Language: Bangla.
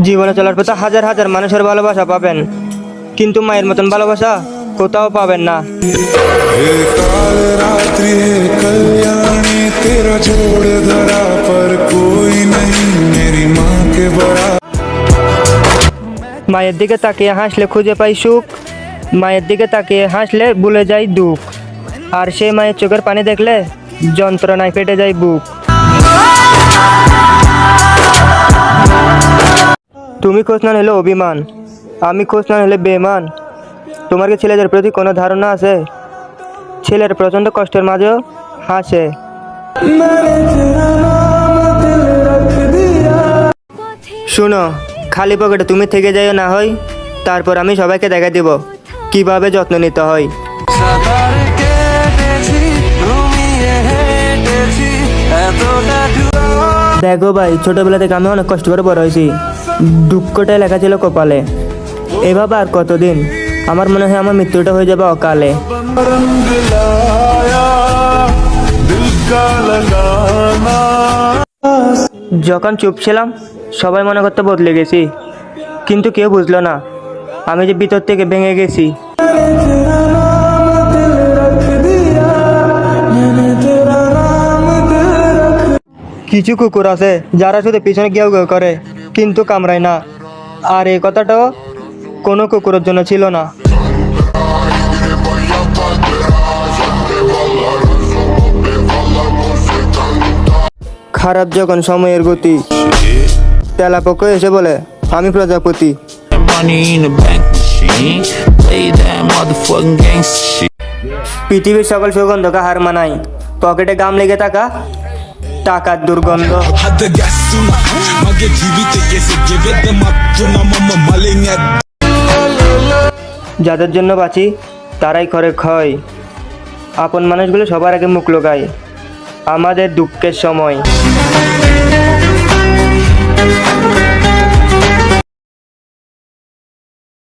জীবনে চলার পথে হাজার হাজার মানুষের ভালোবাসা পাবেন, কিন্তু মায়ের মতন ভালোবাসা কোথাও পাবেন না। हे काल रात्रि है कल्याणी तेरा जोड़ धरा पर कोई नहीं मेरी माँ के बड़ा। মায়ের দিকে তাকিয়ে হাসলে খুঁজে পাই সুখ, মায়ের দিকে তাকিয়ে হাসলে ভুলে যাই দুঃখ, আর সেই মায়ের চোখের পানি দেখলে যন্ত্রণায় ফেটে যায় বুক। তুমি খোঁজ না নিলে অভিমান, আমি খোঁজ না নিলে বেমান। তোমার কি ছেলেদের প্রতি কোনো ধারণা আছে? ছেলের প্রচণ্ড কষ্টের মাঝেও হাসে। শুনো, খালি পকেটে তুমি থেকে যাইও না হয়, তারপর আমি সবাইকে দেখা দিব কিভাবে যত্ন নিতে হয়। দেখো ভাই, ছোটবেলা থেকে আমি অনেক কষ্ট করে বড় হয়েছি, দুঃখটাই লেখা ছিল কপালে। এভাবে আর কতদিন? আমার মনে হয় আমার মৃত্যুটা হয়ে যাবে অকালে। रंग लाया दिल का लगाना। যখন চুপ ছিলাম সবাই মনে করতে বদলে গেছি, কিন্তু কেউ বুঝলো না আমি যে ভিতর থেকে ভেঙে গেছি। কিছু কুকুর আছে যারা শুধু পিছনে গেউ গেউ করে কিন্তু কামড়ায় না, আর এই কথাটাও কোনো কুকুরের জন্য ছিল না। খারাপ যখন সময়ের গতি, তেলাপক্ষ এসে বলে আমি প্রজাপতি। Money in the bank machine. Play that motherfucking gangsta shit. পৃথিবীর সকল সুগন্ধকে হার মানাই, পকেটে গাম লেগে থাকা টাকার দুর্গন্ধ। যাদের জন্য বাঁচি তারাই করে ক্ষয়, আপন মানুষগুলো সবার আগে মুখ লোকায় আমাদের দুঃখের সময়।